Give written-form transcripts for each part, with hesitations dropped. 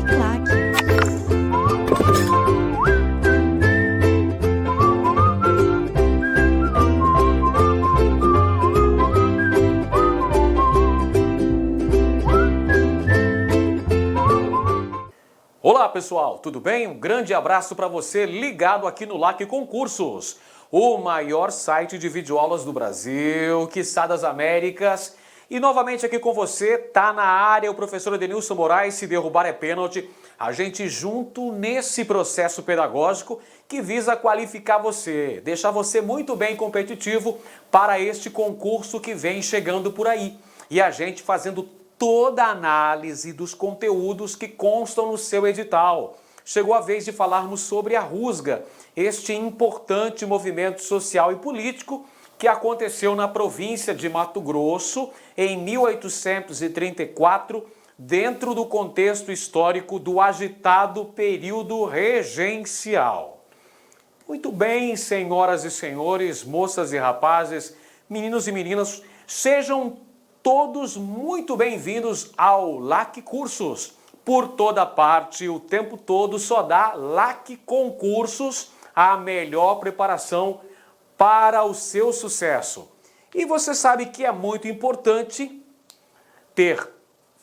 Uniclac. Olá pessoal, tudo bem? Um grande abraço para você ligado aqui no LAC Concursos, o maior site de videoaulas do Brasil, quiçá das Américas. E novamente aqui com você, tá na área o professor Edenilson Moraes. Se derrubar é pênalti. A gente junto nesse processo pedagógico que visa qualificar você, deixar você muito bem competitivo para este concurso que vem chegando por aí. E a gente fazendo toda a análise dos conteúdos que constam no seu edital. Chegou a vez de falarmos sobre a Rusga, este importante movimento social e político que aconteceu na província de Mato Grosso em 1834, dentro do contexto histórico do agitado período regencial. Muito bem, senhoras e senhores, moças e rapazes, meninos e meninas, sejam todos muito bem-vindos ao LAC Cursos. Por toda parte, o tempo todo, só dá LAC Concursos, a melhor preparação para o seu sucesso. E você sabe que é muito importante ter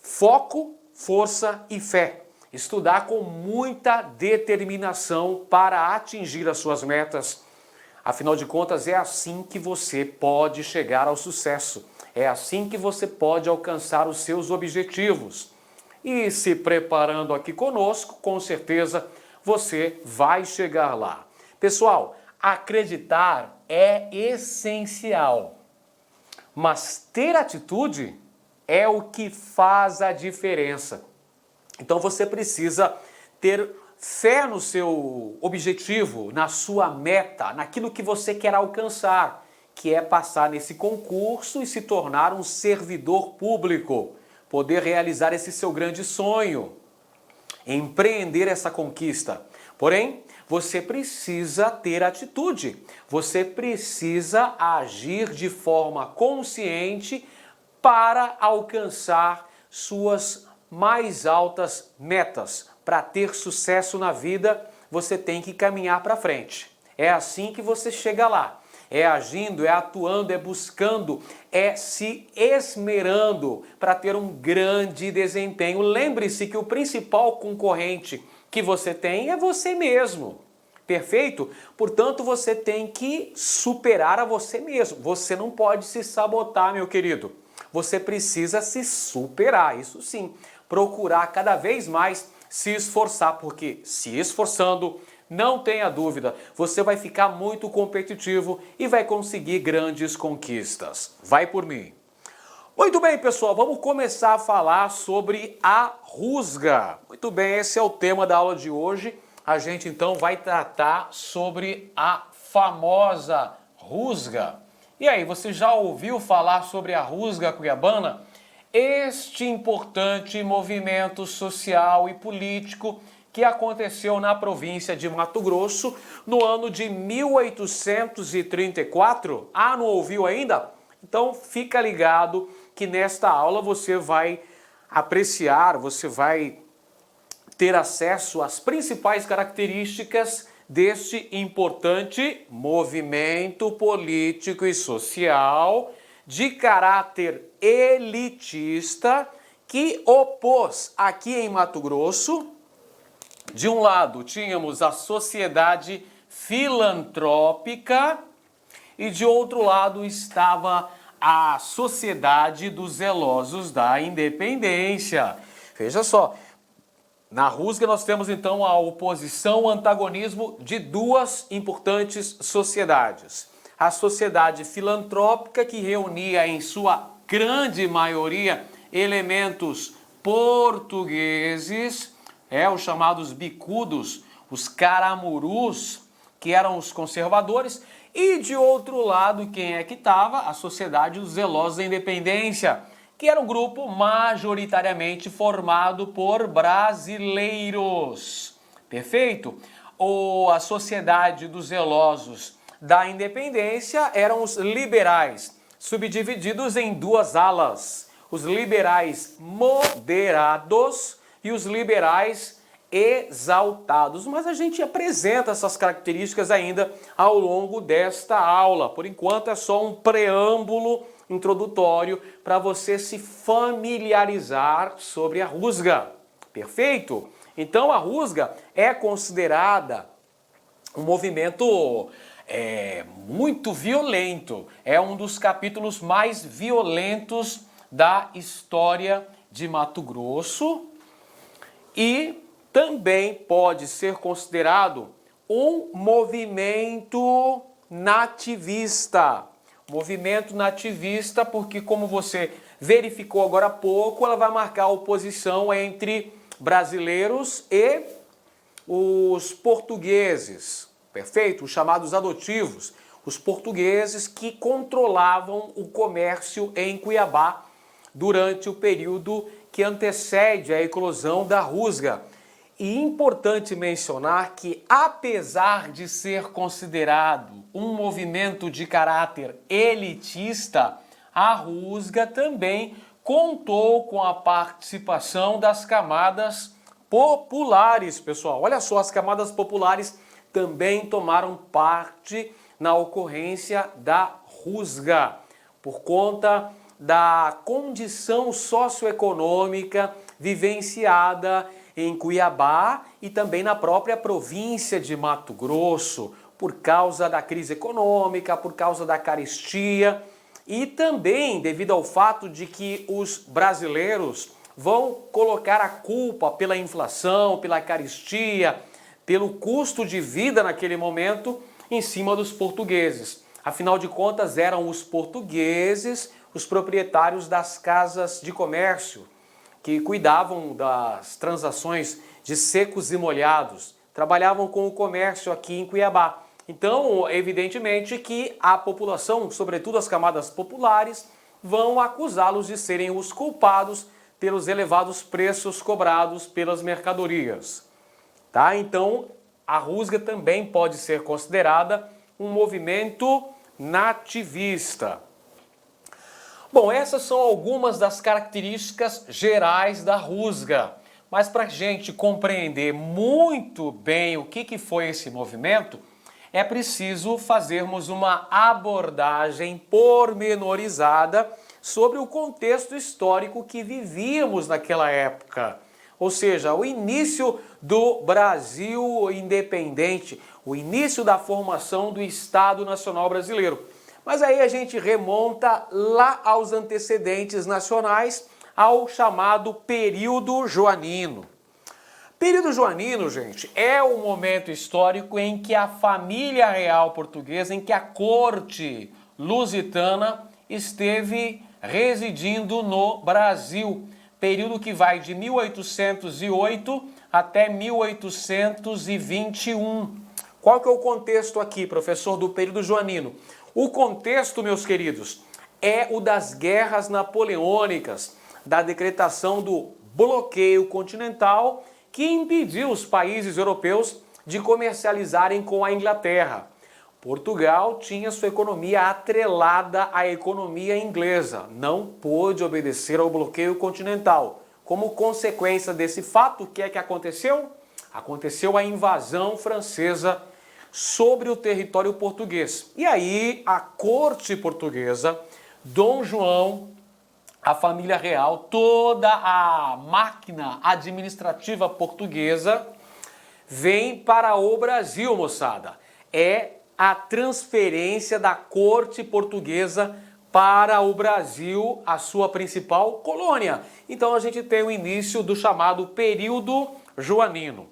foco, força e fé. Estudar com muita determinação para atingir as suas metas. Afinal de contas, é assim que você pode chegar ao sucesso. É assim que você pode alcançar os seus objetivos. E se preparando aqui conosco, com certeza você vai chegar lá. Pessoal, acreditar é essencial, mas ter atitude é o que faz a diferença. Então você precisa ter fé no seu objetivo, na sua meta, naquilo que você quer alcançar, que é passar nesse concurso e se tornar um servidor público, poder realizar esse seu grande sonho, empreender essa conquista. Porém, você precisa ter atitude, você precisa agir de forma consciente para alcançar suas mais altas metas. Para ter sucesso na vida, você tem que caminhar para frente. É assim que você chega lá. É agindo, é atuando, é buscando, é se esmerando para ter um grande desempenho. Lembre-se que o principal concorrente que você tem é você mesmo. Perfeito? Portanto, você tem que superar a você mesmo. Você não pode se sabotar, meu querido. Você precisa se superar, isso sim. Procurar cada vez mais se esforçar, porque se esforçando, não tenha dúvida, você vai ficar muito competitivo e vai conseguir grandes conquistas. Vai por mim. Muito bem, pessoal, vamos começar a falar sobre a Rusga. Muito bem, esse é o tema da aula de hoje. A gente então vai tratar sobre a famosa Rusga. E aí, você já ouviu falar sobre a Rusga Cuiabana? Este importante movimento social e político que aconteceu na província de Mato Grosso no ano de 1834. Ah, não ouviu ainda? Então fica ligado que nesta aula você vai apreciar, você vai ter acesso às principais características deste importante movimento político e social de caráter elitista que opôs aqui em Mato Grosso. De um lado, tínhamos a sociedade filantrópica e de outro lado estava a sociedade dos zelosos da independência. Veja só, na Rusga nós temos então a oposição, o antagonismo de duas importantes sociedades. A sociedade filantrópica, que reunia em sua grande maioria elementos portugueses, os chamados bicudos, os caramurus, que eram os conservadores, e de outro lado, quem é que estava? A Sociedade dos Zelosos da Independência, que era um grupo majoritariamente formado por brasileiros. Perfeito? A Sociedade dos Zelosos da Independência eram os liberais, subdivididos em duas alas. Os liberais moderados e os liberais exaltados. Mas a gente apresenta essas características ainda ao longo desta aula. Por enquanto é só um preâmbulo introdutório para você se familiarizar sobre a rusga. Perfeito? Então a rusga é considerada um movimento muito violento. É um dos capítulos mais violentos da história de Mato Grosso e também pode ser considerado um movimento nativista. Movimento nativista porque, como você verificou agora há pouco, ela vai marcar a oposição entre brasileiros e os portugueses, perfeito? Os chamados adotivos, os portugueses que controlavam o comércio em Cuiabá durante o período que antecede a eclosão da rusga. E importante mencionar que, apesar de ser considerado um movimento de caráter elitista, a rusga também contou com a participação das camadas populares, pessoal. Olha só, as camadas populares também tomaram parte na ocorrência da rusga, por conta da condição socioeconômica vivenciada em Cuiabá e também na própria província de Mato Grosso, por causa da crise econômica, por causa da carestia e também devido ao fato de que os brasileiros vão colocar a culpa pela inflação, pela carestia, pelo custo de vida naquele momento em cima dos portugueses. Afinal de contas, eram os portugueses os proprietários das casas de comércio, que cuidavam das transações de secos e molhados, trabalhavam com o comércio aqui em Cuiabá. Então, evidentemente que a população, sobretudo as camadas populares, vão acusá-los de serem os culpados pelos elevados preços cobrados pelas mercadorias. Tá? Então, a rusga também pode ser considerada um movimento nativista. Bom, essas são algumas das características gerais da rusga. Mas para a gente compreender muito bem o que foi esse movimento, é preciso fazermos uma abordagem pormenorizada sobre o contexto histórico que vivíamos naquela época. Ou seja, o início do Brasil independente, o início da formação do Estado Nacional Brasileiro. Mas aí a gente remonta lá aos antecedentes nacionais, ao chamado período joanino. Período joanino, gente, é o momento histórico em que a família real portuguesa, em que a corte lusitana esteve residindo no Brasil. Período que vai de 1808 até 1821. Qual que é o contexto aqui, professor, do período joanino? O contexto, meus queridos, é o das guerras napoleônicas, da decretação do bloqueio continental que impediu os países europeus de comercializarem com a Inglaterra. Portugal tinha sua economia atrelada à economia inglesa, não pôde obedecer ao bloqueio continental. Como consequência desse fato, o que é que aconteceu? Aconteceu a invasão francesa sobre o território português. E aí a corte portuguesa, Dom João, a família real, toda a máquina administrativa portuguesa vem para o Brasil, moçada. É a transferência da corte portuguesa para o Brasil, a sua principal colônia. Então a gente tem o início do chamado período joanino.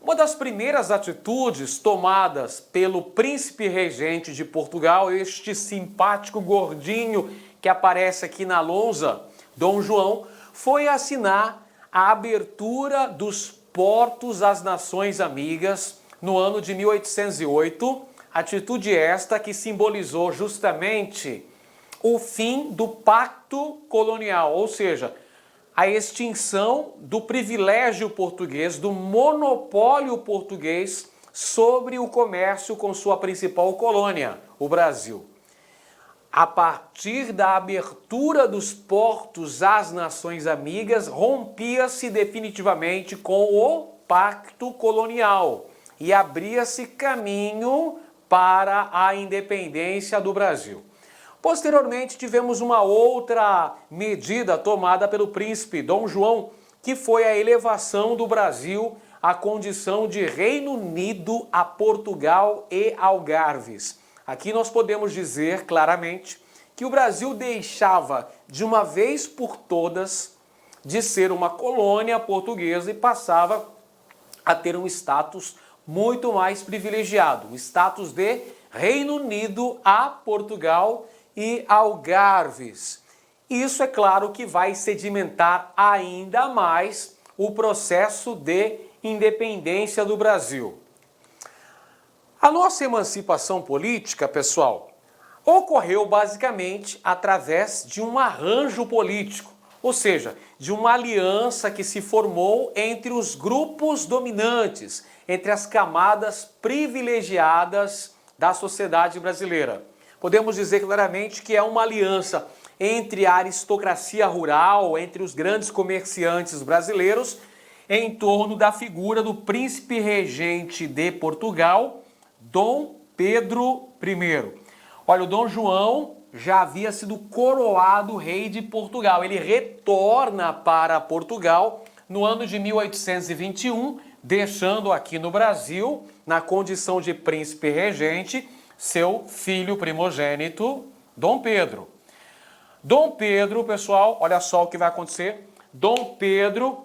Uma das primeiras atitudes tomadas pelo príncipe regente de Portugal, este simpático gordinho que aparece aqui na lousa, Dom João, foi assinar a abertura dos portos às nações amigas no ano de 1808, atitude esta que simbolizou justamente o fim do pacto colonial, ou seja, a extinção do privilégio português, do monopólio português sobre o comércio com sua principal colônia, o Brasil. a partir da abertura dos portos às nações amigas, rompia-se definitivamente com o pacto colonial e abria-se caminho para a independência do Brasil. Posteriormente, tivemos uma outra medida tomada pelo príncipe Dom João, que foi a elevação do Brasil à condição de Reino Unido a Portugal e Algarves. Aqui nós podemos dizer claramente que o Brasil deixava de uma vez por todas de ser uma colônia portuguesa e passava a ter um status muito mais privilegiado, um status de Reino Unido a Portugal e Algarves. Isso é claro que vai sedimentar ainda mais o processo de independência do Brasil. A nossa emancipação política, pessoal, ocorreu basicamente através de um arranjo político, ou seja, de uma aliança que se formou entre os grupos dominantes, entre as camadas privilegiadas da sociedade brasileira. Podemos dizer claramente que é uma aliança entre a aristocracia rural, entre os grandes comerciantes brasileiros, em torno da figura do príncipe regente de Portugal, Dom Pedro I. Olha, o Dom João já havia sido coroado rei de Portugal. Ele retorna para Portugal no ano de 1821, deixando aqui no Brasil, na condição de príncipe regente, seu filho primogênito, Dom Pedro. Dom Pedro, pessoal, olha só o que vai acontecer. Dom Pedro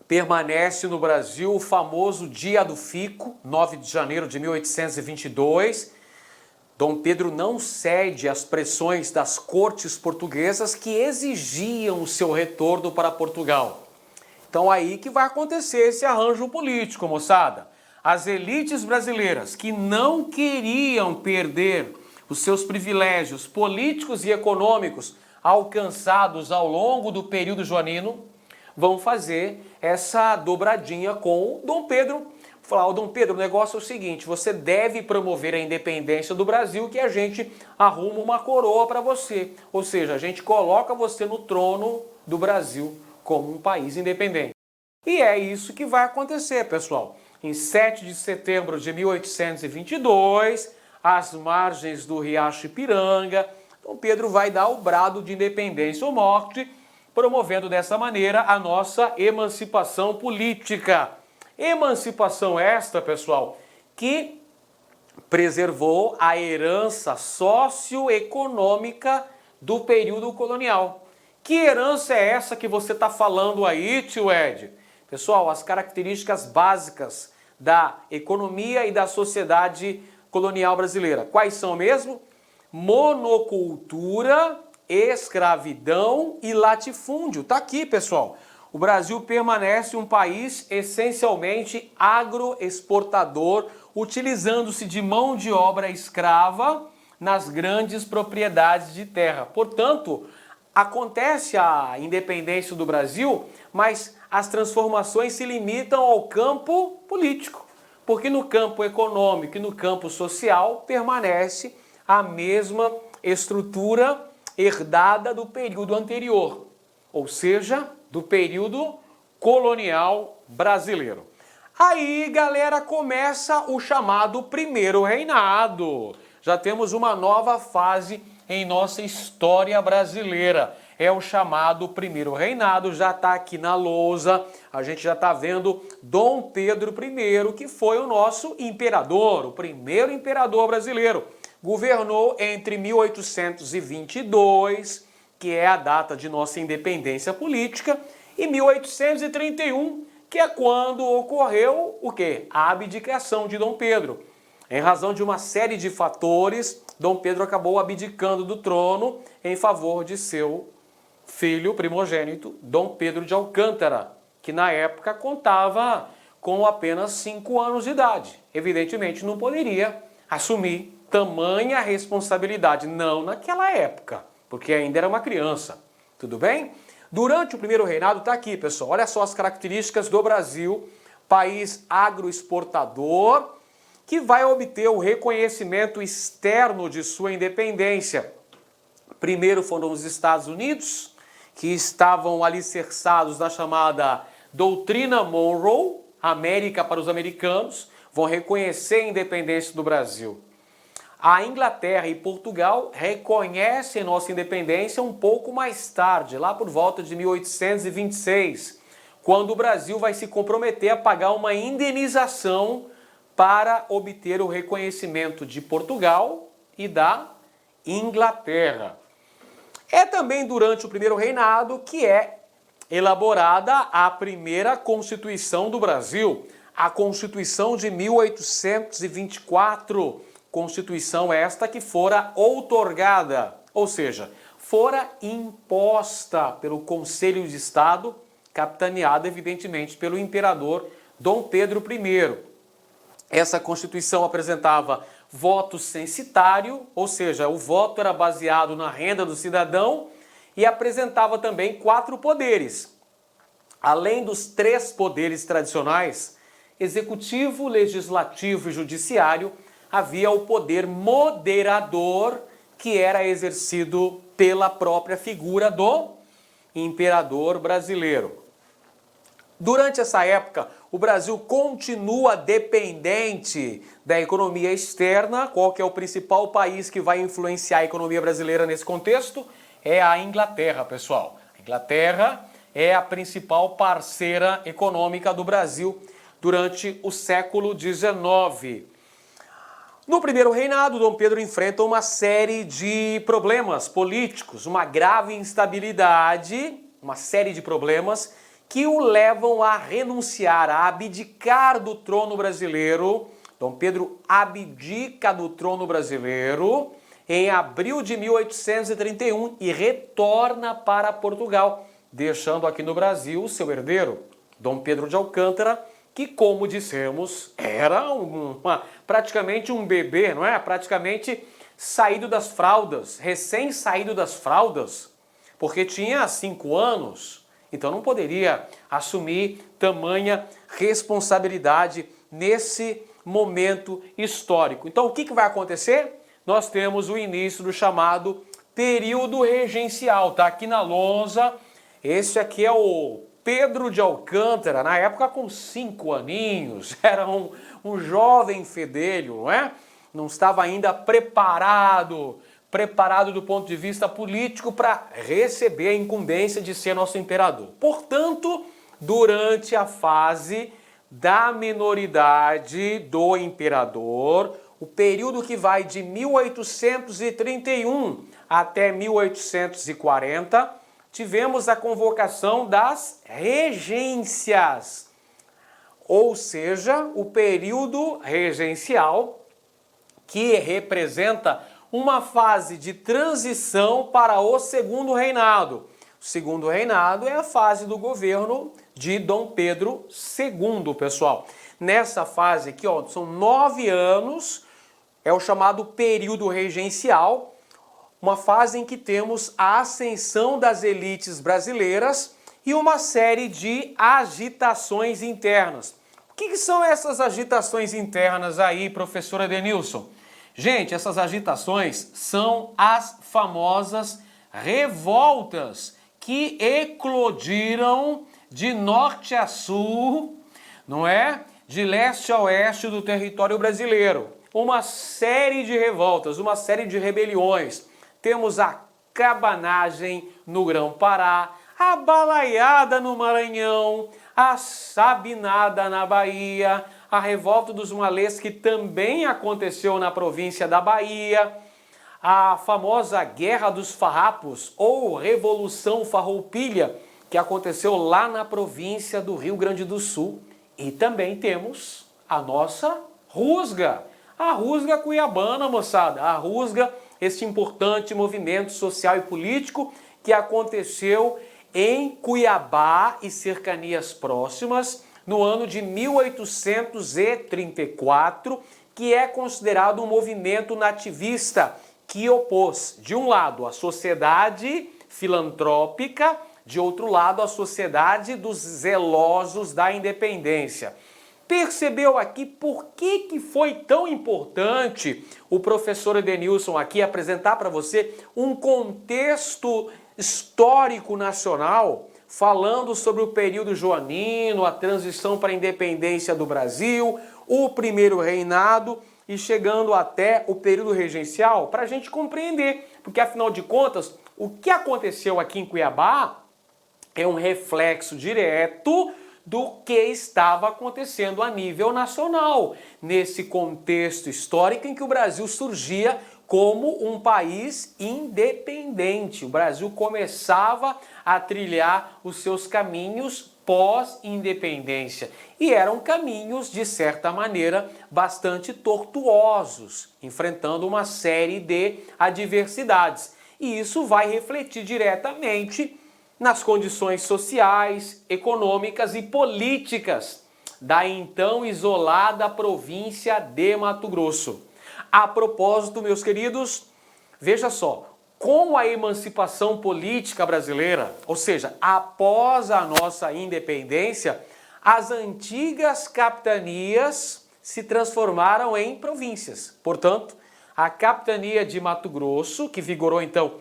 permanece no Brasil o famoso Dia do Fico, 9 de janeiro de 1822. Dom Pedro não cede às pressões das cortes portuguesas que exigiam o seu retorno para Portugal. Então aí que vai acontecer esse arranjo político, moçada. As elites brasileiras que não queriam perder os seus privilégios políticos e econômicos alcançados ao longo do período joanino vão fazer essa dobradinha com o Dom Pedro. Falar, ô Dom Pedro, o negócio é o seguinte, você deve promover a independência do Brasil que a gente arruma uma coroa para você. Ou seja, a gente coloca você no trono do Brasil como um país independente. E é isso que vai acontecer, pessoal. Em 7 de setembro de 1822, às margens do Riacho Ipiranga, Dom Pedro vai dar o brado de independência ou morte, promovendo dessa maneira a nossa emancipação política. Emancipação esta, pessoal, que preservou a herança socioeconômica do período colonial. Que herança é essa que você está falando aí, tio Ed? Pessoal, as características básicas da economia e da sociedade colonial brasileira. Quais são mesmo? Monocultura, escravidão e latifúndio. Tá aqui, pessoal. O Brasil permanece um país essencialmente agroexportador, utilizando-se de mão de obra escrava nas grandes propriedades de terra. Portanto, acontece a independência do Brasil, mas as transformações se limitam ao campo político, porque no campo econômico e no campo social permanece a mesma estrutura herdada do período anterior, ou seja, do período colonial brasileiro. Aí, galera, começa o chamado Primeiro Reinado. Já temos uma nova fase em nossa história brasileira. É o chamado Primeiro Reinado, já está aqui na lousa. A gente já está vendo Dom Pedro I, que foi o nosso imperador, o primeiro imperador brasileiro. Governou entre 1822, que é a data de nossa independência política, e 1831, que é quando ocorreu o quê? A abdicação de Dom Pedro. Em razão de uma série de fatores, Dom Pedro acabou abdicando do trono em favor de seu filho primogênito, Dom Pedro de Alcântara, que na época contava com apenas 5 anos de idade. Evidentemente não poderia assumir tamanha responsabilidade, não naquela época, porque ainda era uma criança, tudo bem? Durante o Primeiro Reinado, tá aqui, pessoal, olha só as características do Brasil, país agroexportador, que vai obter o reconhecimento externo de sua independência, Primeiro foram os Estados Unidos, que estavam alicerçados na chamada Doutrina Monroe, América para os americanos, vão reconhecer a independência do Brasil. A Inglaterra e Portugal reconhecem nossa independência um pouco mais tarde, lá por volta de 1826, quando o Brasil vai se comprometer a pagar uma indenização para obter o reconhecimento de Portugal e da Inglaterra. É também durante o primeiro reinado que é elaborada a primeira Constituição do Brasil, a Constituição de 1824, Constituição esta que fora outorgada, ou seja, fora imposta pelo Conselho de Estado, capitaneada evidentemente pelo imperador Dom Pedro I. Essa Constituição apresentava voto censitário, ou seja, o voto era baseado na renda do cidadão e apresentava também 4 poderes. Além dos 3 poderes tradicionais, executivo, legislativo e judiciário, havia o poder moderador, que era exercido pela própria figura do imperador brasileiro. Durante essa época, o Brasil continua dependente da economia externa. Qual que é o principal país que vai influenciar a economia brasileira nesse contexto? É a Inglaterra, pessoal. A Inglaterra é a principal parceira econômica do Brasil durante o século XIX. No primeiro reinado, Dom Pedro enfrenta uma série de problemas políticos, uma grave instabilidade, uma série de problemas que o levam a renunciar, a abdicar do trono brasileiro. Dom Pedro abdica do trono brasileiro em abril de 1831 e retorna para Portugal, deixando aqui no Brasil o seu herdeiro, Dom Pedro de Alcântara, que, como dissemos, era praticamente um bebê, não é? Praticamente saído das fraldas, recém-saído das fraldas, porque tinha 5 anos. Então não poderia assumir tamanha responsabilidade nesse momento histórico. Então o que vai acontecer? Nós temos o início do chamado período regencial. Tá aqui na lousa. Esse aqui é o Pedro de Alcântara, na época com 5 aninhos. Era um jovem fedelho, não é? Não estava ainda preparado do ponto de vista político para receber a incumbência de ser nosso imperador. Portanto, durante a fase da minoridade do imperador, o período que vai de 1831 até 1840, tivemos a convocação das regências, ou seja, o período regencial que representa uma fase de transição para o segundo reinado. O segundo reinado é a fase do governo de Dom Pedro II, pessoal. Nessa fase aqui, ó, são 9 anos, é o chamado período regencial, uma fase em que temos a ascensão das elites brasileiras e uma série de agitações internas. O que são essas agitações internas aí, professora Denilson? Gente, essas agitações são as famosas revoltas que eclodiram de norte a sul, não é? De leste a oeste do território brasileiro. Uma série de revoltas, uma série de rebeliões. Temos a cabanagem no Grão-Pará, a balaiada no Maranhão, a sabinada na Bahia, a revolta dos malês, que também aconteceu na província da Bahia, a famosa Guerra dos Farrapos, ou Revolução Farroupilha, que aconteceu lá na província do Rio Grande do Sul. E também temos a nossa Rusga, a Rusga Cuiabana, moçada, a Rusga, este importante movimento social e político que aconteceu em Cuiabá e cercanias próximas, no ano de 1834, que é considerado um movimento nativista que opôs, de um lado, a sociedade filantrópica, de outro lado, a sociedade dos zelosos da independência. Percebeu aqui por que foi tão importante o professor Edenilson aqui apresentar para você um contexto histórico nacional, falando sobre o período joanino, a transição para a independência do Brasil, o primeiro reinado e chegando até o período regencial, para a gente compreender, porque afinal de contas, o que aconteceu aqui em Cuiabá é um reflexo direto do que estava acontecendo a nível nacional, nesse contexto histórico em que o Brasil surgia como um país independente. O Brasil começava a trilhar os seus caminhos pós-independência. E eram caminhos, de certa maneira, bastante tortuosos, enfrentando uma série de adversidades. E isso vai refletir diretamente nas condições sociais, econômicas e políticas da então isolada província de Mato Grosso. A propósito, meus queridos, veja só, com a emancipação política brasileira, ou seja, após a nossa independência, as antigas capitanias se transformaram em províncias. Portanto, a capitania de Mato Grosso, que vigorou então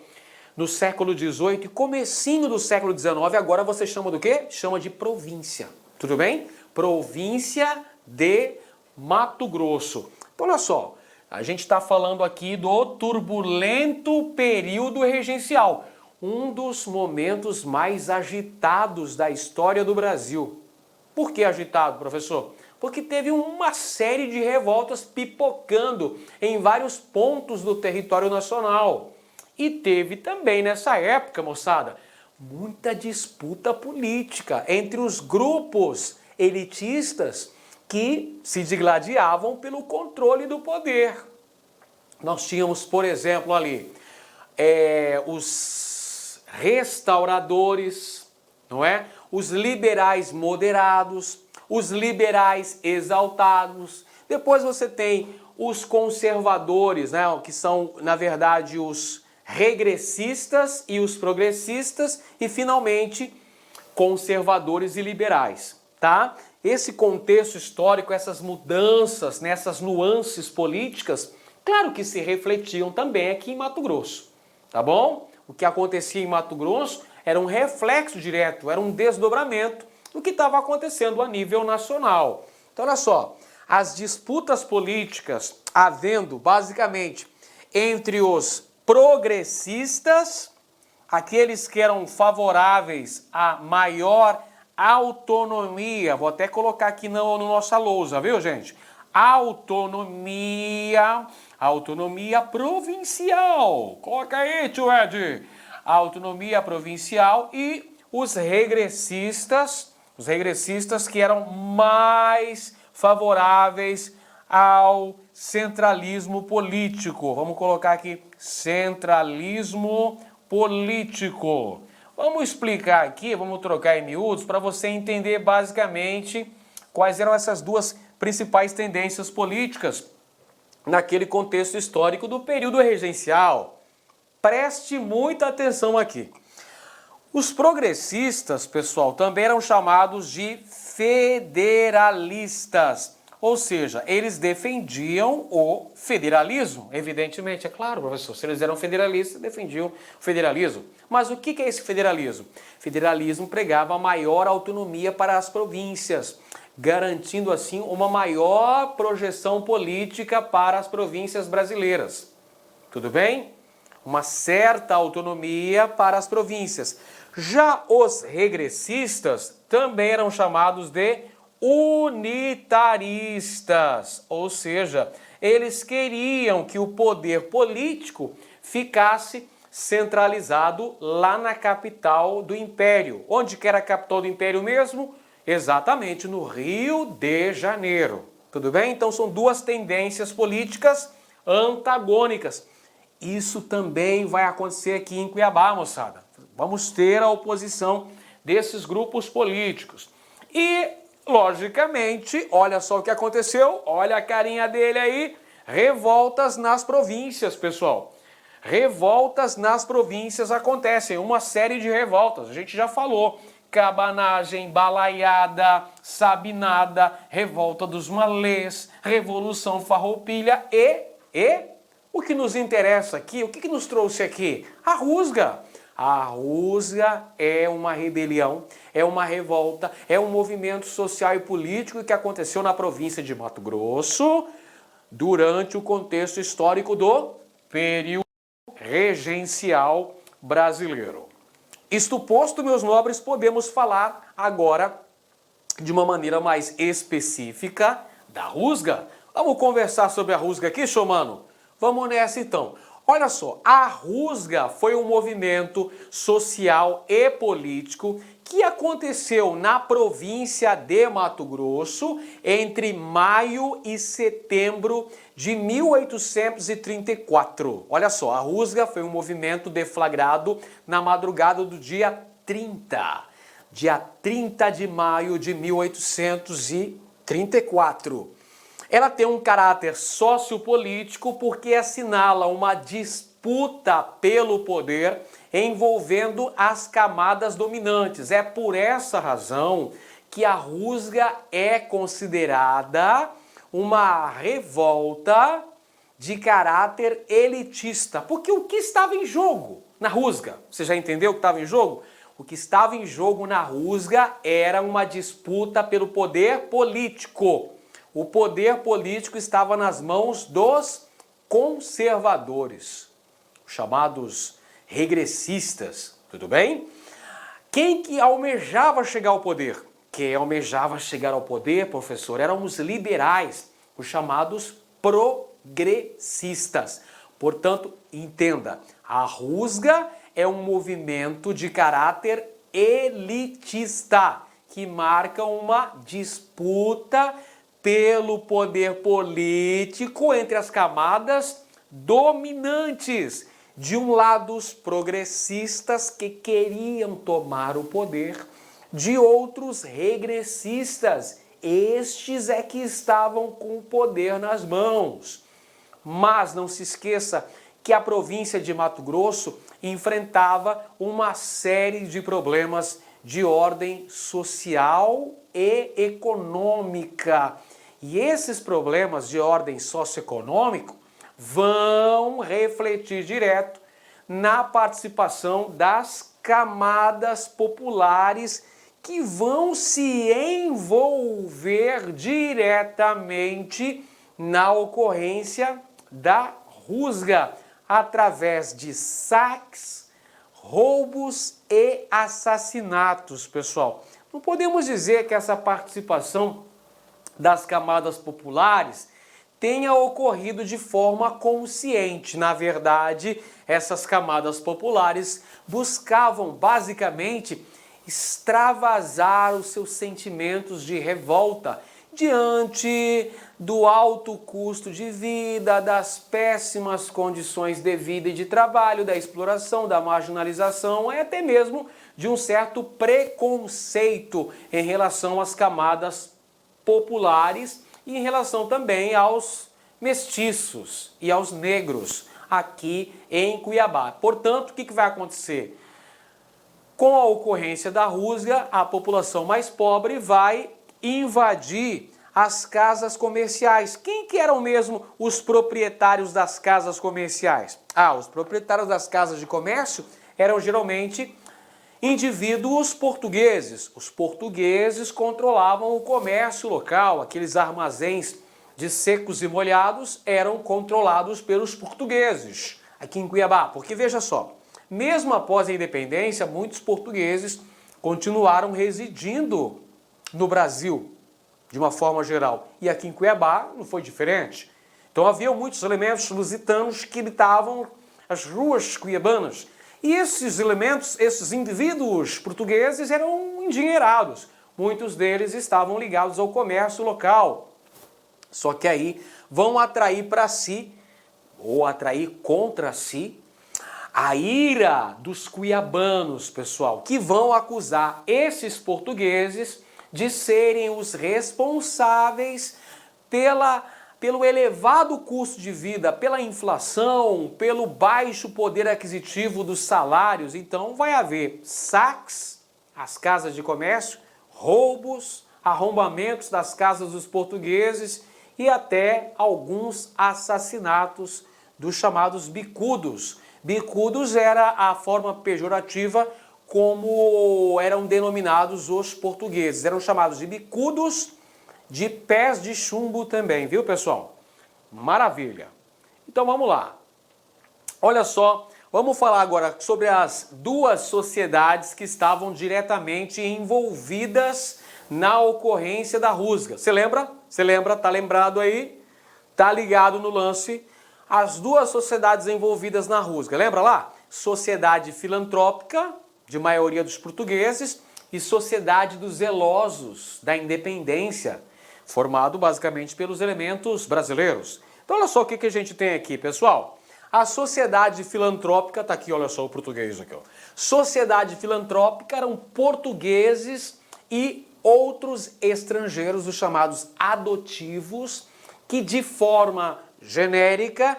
no século XVIII e comecinho do século XIX, agora você chama do quê? Chama de província. Tudo bem? Província de Mato Grosso. Então, olha só, a gente está falando aqui do turbulento período regencial, um dos momentos mais agitados da história do Brasil. Por que agitado, professor? Porque teve uma série de revoltas pipocando em vários pontos do território nacional. E teve também nessa época, moçada, muita disputa política entre os grupos elitistas que se digladiavam pelo controle do poder. Nós tínhamos, por exemplo, ali, os restauradores, não é? Os liberais moderados, os liberais exaltados. Depois você tem os conservadores, né? Que são, na verdade, os regressistas e os progressistas. E, finalmente, conservadores e liberais, tá? Esse contexto histórico, essas mudanças, essas nuances políticas, claro que se refletiam também aqui em Mato Grosso, tá bom? O que acontecia em Mato Grosso era um reflexo direto, era um desdobramento do que estava acontecendo a nível nacional. Então, olha só, as disputas políticas havendo, basicamente, entre os progressistas, aqueles que eram favoráveis a maior autonomia, vou até colocar aqui no nossa lousa, viu, gente? Autonomia provincial. Coloca aí, tio Ed. Autonomia provincial e os regressistas que eram mais favoráveis ao centralismo político. Vamos colocar aqui centralismo político. Vamos explicar aqui, vamos trocar em miúdos para você entender basicamente quais eram essas duas principais tendências políticas naquele contexto histórico do período regencial. Preste muita atenção aqui. Os progressistas, pessoal, também eram chamados de federalistas. Ou seja, eles defendiam o federalismo. Evidentemente, é claro, professor, se eles eram federalistas, defendiam o federalismo. Mas o que é esse federalismo? Federalismo pregava maior autonomia para as províncias, garantindo assim uma maior projeção política para as províncias brasileiras. Tudo bem? Uma certa autonomia para as províncias. Já os regressistas também eram chamados de unitaristas, ou seja, eles queriam que o poder político ficasse centralizado lá na capital do Império. Onde que era a capital do Império mesmo? Exatamente, no Rio de Janeiro. Tudo bem? Então são duas tendências políticas antagônicas. Isso também vai acontecer aqui em Cuiabá, moçada. Vamos ter a oposição desses grupos políticos. E logicamente, olha só o que aconteceu, olha a carinha dele aí, revoltas nas províncias, pessoal. Revoltas nas províncias acontecem, uma série de revoltas, a gente já falou cabanagem, balaiada, sabinada, revolta dos malês, revolução farroupilha e o que nos interessa aqui, o que nos trouxe aqui? A rusga. A rusga é uma rebelião, é uma revolta, é um movimento social e político que aconteceu na província de Mato Grosso durante o contexto histórico do período regencial brasileiro. Isto posto, meus nobres, podemos falar agora de uma maneira mais específica da rusga. Vamos conversar sobre a rusga aqui, Chomano? Vamos nessa então. Olha só, a rusga foi um movimento social e político que aconteceu na província de Mato Grosso entre maio e setembro de 1834. Olha só, a rusga foi um movimento deflagrado na madrugada do dia 30 de maio de 1834. Ela tem um caráter sociopolítico porque assinala uma disputa pelo poder envolvendo as camadas dominantes. É por essa razão que a rusga é considerada uma revolta de caráter elitista. Porque o que estava em jogo na rusga? Você já entendeu o que estava em jogo? O que estava em jogo na rusga era uma disputa pelo poder político. O poder político estava nas mãos dos conservadores, chamados regressistas, tudo bem? Quem que almejava chegar ao poder? Quem almejava chegar ao poder, professor, eram os liberais, os chamados progressistas. Portanto, entenda, a rusga é um movimento de caráter elitista, que marca uma disputa pelo poder político entre as camadas dominantes. De um lado, os progressistas que queriam tomar o poder, de outros, regressistas. Estes é que estavam com o poder nas mãos. Mas não se esqueça que a província de Mato Grosso enfrentava uma série de problemas de ordem social e econômica. E esses problemas de ordem socioeconômica vão refletir direto na participação das camadas populares que vão se envolver diretamente na ocorrência da rusga através de saques, roubos e assassinatos, pessoal. Não podemos dizer que essa participação das camadas populares tenha ocorrido de forma consciente. Na verdade, essas camadas populares buscavam basicamente extravasar os seus sentimentos de revolta diante do alto custo de vida, das péssimas condições de vida e de trabalho, da exploração, da marginalização e até mesmo de um certo preconceito em relação às camadas populares e em relação também aos mestiços e aos negros aqui em Cuiabá. Portanto, o que vai acontecer? Com a ocorrência da rusga, a população mais pobre vai invadir as casas comerciais. Quem que eram mesmo os proprietários das casas comerciais? Os proprietários das casas de comércio eram geralmente indivíduos portugueses. Os portugueses controlavam o comércio local, aqueles armazéns de secos e molhados eram controlados pelos portugueses aqui em Cuiabá. Porque veja só, mesmo após a independência, muitos portugueses continuaram residindo no Brasil, de uma forma geral. E aqui em Cuiabá não foi diferente. Então havia muitos elementos lusitanos que habitavam as ruas cuiabanas. E esses elementos, esses indivíduos portugueses eram endinheirados. Muitos deles estavam ligados ao comércio local. Só que aí vão atrair para si, ou atrair contra si, a ira dos cuiabanos, pessoal, que vão acusar esses portugueses de serem os responsáveis pelo elevado custo de vida, pela inflação, pelo baixo poder aquisitivo dos salários. Então vai haver saques as casas de comércio, roubos, arrombamentos das casas dos portugueses e até alguns assassinatos dos chamados bicudos. Bicudos era a forma pejorativa como eram denominados os portugueses. Eram chamados de bicudos, de pés de chumbo também, viu, pessoal? Maravilha. Então vamos lá. Olha só, vamos falar agora sobre as duas sociedades que estavam diretamente envolvidas na ocorrência da rusga. Você lembra? Você lembra? Tá lembrado aí? Tá ligado no lance? As duas sociedades envolvidas na rusga. Lembra lá? Sociedade filantrópica, de maioria dos portugueses, e Sociedade dos Zelosos da Independência, formado basicamente pelos elementos brasileiros. Então olha só o que a gente tem aqui, pessoal. A Sociedade Filantrópica, tá aqui, olha só o português aqui, ó. Sociedade Filantrópica eram portugueses e outros estrangeiros, os chamados adotivos, que de forma genérica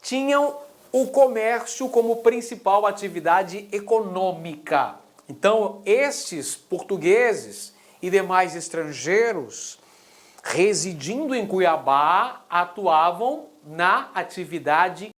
tinham o comércio como principal atividade econômica. Então, estes portugueses e demais estrangeiros residindo em Cuiabá atuavam na atividade